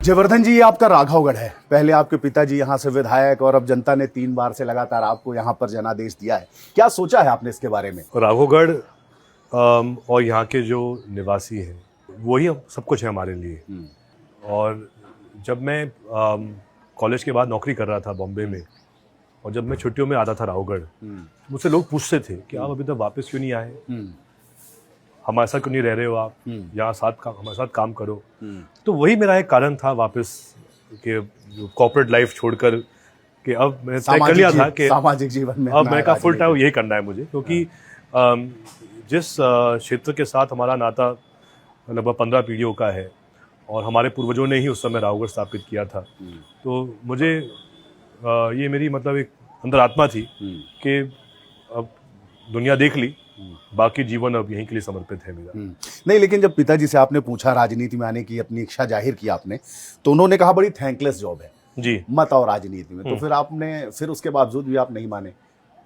जयवर्धन जी, ये आपका राघवगढ़ है। पहले आपके पिताजी यहाँ से विधायक और अब जनता ने 3 बार से लगातार आपको यहाँ पर जनादेश दिया है। क्या सोचा है आपने इसके बारे में? राघवगढ़ और यहाँ के जो निवासी हैं वही सब कुछ है हमारे लिए। और जब मैं कॉलेज के बाद नौकरी कर रहा था बॉम्बे में, और जब मैं छुट्टियों में आता था राघवगढ़, मुझसे लोग पूछते थे कि आप अभी तक वापस क्यों नहीं आए, हमारे साथ क्यों नहीं रह रहे हो आप, यहाँ हमारे साथ काम करो। तो वही मेरा एक कारण था वापस के कॉर्पोरेट लाइफ छोड़कर कि अब मैंने तय कर लिया था कि सामाजिक जीवन में अब मैंने कहा फुल टाइम यही करना है मुझे, क्योंकि जिस क्षेत्र के साथ हमारा नाता लगभग 15 पीढ़ियों का है और हमारे पूर्वजों ने ही उस समय राघवगढ़ स्थापित किया था, तो मुझे ये मेरी मतलब एक अंदर आत्मा थी कि अब दुनिया देख ली, बाकी जीवन अब यहीं के लिए समर्पित है मेरा। नहीं, लेकिन जब पिताजी से आपने पूछा राजनीति में आने की, अपनी इच्छा जाहिर की आपने, तो उन्होंने कहा बड़ी थैंकलेस जॉब है जी मत और राजनीति में, तो फिर आपने उसके बावजूद भी आप नहीं माने?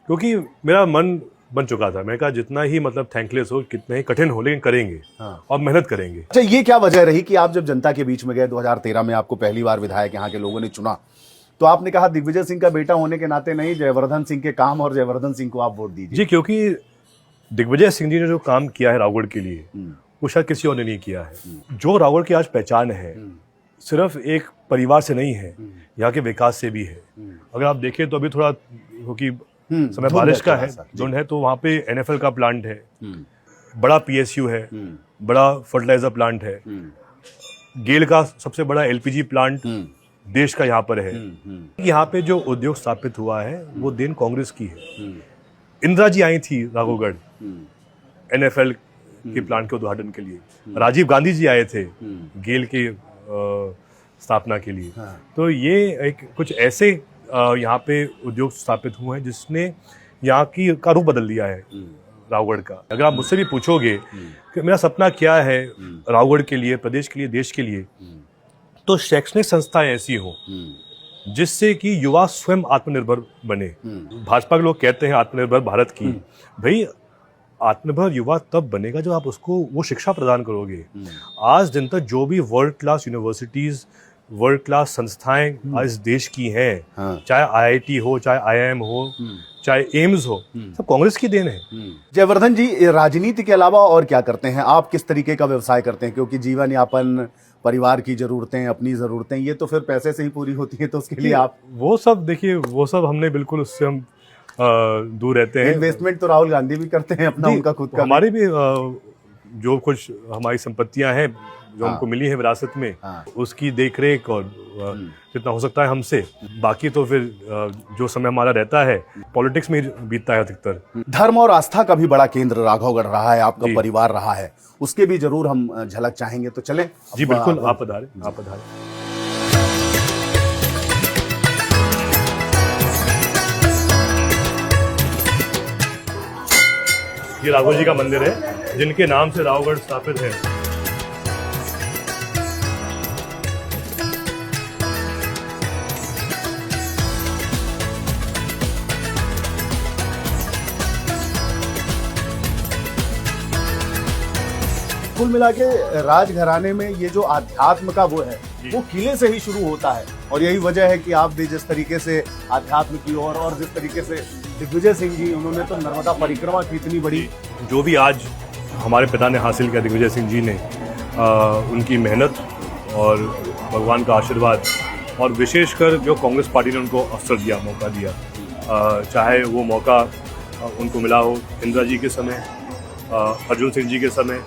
क्योंकि मेरा मन बन चुका था। मैंने कहा जितना ही मतलब थैंकलेस हो, कितना ही कठिन हो, लेकिन करेंगे और मेहनत करेंगे। अच्छा, ये क्या वजह रही कि आप जब जनता के बीच में गए 2013 में, आपको पहली बार विधायक यहाँ के लोगों ने चुना, तो आपने कहा दिग्विजय सिंह का बेटा होने के नाते नहीं, जयवर्धन सिंह के काम और जयवर्धन सिंह को आप वोट दीजिए? जी, क्योंकि दिग्विजय सिंह जी ने जो काम किया है राघवगढ़ के लिए वो शायद किसी और ने नहीं किया है। जो राघवगढ़ की आज पहचान है सिर्फ एक परिवार से नहीं है, यहाँ के विकास से भी है। अगर आप देखें तो अभी थोड़ा क्योंकि समय बारिश का है, झुंड है, तो वहाँ पे NFL का प्लांट है, बड़ा PSU है, बड़ा फर्टिलाइजर प्लांट है, गेल का सबसे बड़ा LPG प्लांट देश का यहाँ पर है। यहाँ पे जो उद्योग स्थापित हुआ है वो देन कांग्रेस की है। इंदिरा जी आई थी राघवगढ़ NFL के प्लांट के उद्घाटन के लिए, राजीव गांधी जी आए थे गेल के स्थापना के लिए। तो ये एक कुछ ऐसे यहाँ पे उद्योग स्थापित हुए हैं जिसने यहाँ की का रूप बदल दिया है राघवगढ़ का। अगर आप मुझसे भी पूछोगे कि मेरा सपना क्या है राघवगढ़ के लिए, प्रदेश के लिए, देश के लिए, तो शैक्षणिक संस्थाएं ऐसी हो जिससे कि युवा स्वयं आत्मनिर्भर बने। भाजपा के लोग कहते हैं आत्मनिर्भर भारत की, भाई आत्मनिर्भर युवा तब बनेगा जब आप उसको वो शिक्षा प्रदान करोगे। आज दिन तक जो भी world class universities, world class संस्थाएं आज देश की हैं, चाहे IIT हो, चाहे IIM हो, चाहे एम्स हो, सब कांग्रेस की देन है। जयवर्धन जी, राजनीति के अलावा और क्या करते हैं आप? किस तरीके का व्यवसाय करते हैं? क्योंकि जीवन यापन, परिवार की जरूरतें, अपनी जरूरतें, ये तो फिर पैसे से ही पूरी होती है, तो उसके लिए आप वो सब देखिए, वो सब हमने बिल्कुल उससे हम दूर रहते हैं। इन्वेस्टमेंट तो राहुल गांधी भी करते हैं अपना, उनका खुद का। हमारी भी जो कुछ हमारी संपत्तियां हैं जो हमको मिली है विरासत में, उसकी देखरेख और जितना हो सकता है हमसे, बाकी तो फिर जो समय हमारा रहता है पॉलिटिक्स में बीतता है अधिकतर। धर्म और आस्था का भी बड़ा केंद्र राघवगढ़ रहा है, आपका परिवार रहा है, उसके भी जरूर हम झलक चाहेंगे, तो चलें? जी बिल्कुल, आप पधारें, आप पधारें। ये राघव जी का मंदिर है जिनके नाम से राघवगढ़ स्थापित है। कुल मिला के राजघराने में ये जो आध्यात्म का वो है, वो किले से ही शुरू होता है, और यही वजह है कि आप भी जिस तरीके से आध्यात्म की ओर, और जिस तरीके से दिग्विजय सिंह जी, उन्होंने तो नर्मदा परिक्रमा की इतनी बड़ी, जो भी आज हमारे पिता ने हासिल किया दिग्विजय सिंह जी ने, उनकी मेहनत और भगवान का आशीर्वाद, और विशेषकर जो कांग्रेस पार्टी ने उनको अवसर दिया, मौका दिया, चाहे वो मौका उनको मिला हो इंदिरा जी के समय, अर्जुन सिंह जी के समय,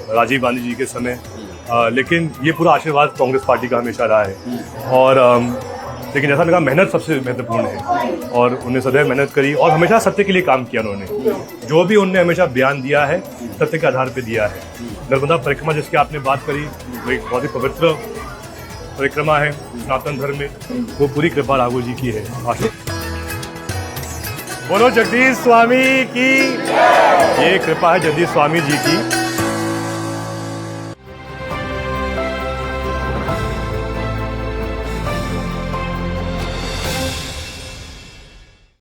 राजीव गांधी जी के समय, लेकिन ये पूरा आशीर्वाद कांग्रेस पार्टी का हमेशा रहा है। और लेकिन जैसा लगा, मेहनत सबसे महत्वपूर्ण है, और उन्हें सदैव मेहनत करी और हमेशा सत्य के लिए काम किया उन्होंने। जो भी उन्होंने हमेशा बयान दिया है सत्य के आधार पर दिया है। नर्मदा परिक्रमा जिसकी आपने बात करी, वो एक बहुत ही पवित्र परिक्रमा है सनातन धर्म में, वो पूरी कृपा राघव जी की है। बोलो जगदीश स्वामी की, ये कृपा है जगदीश स्वामी जी की।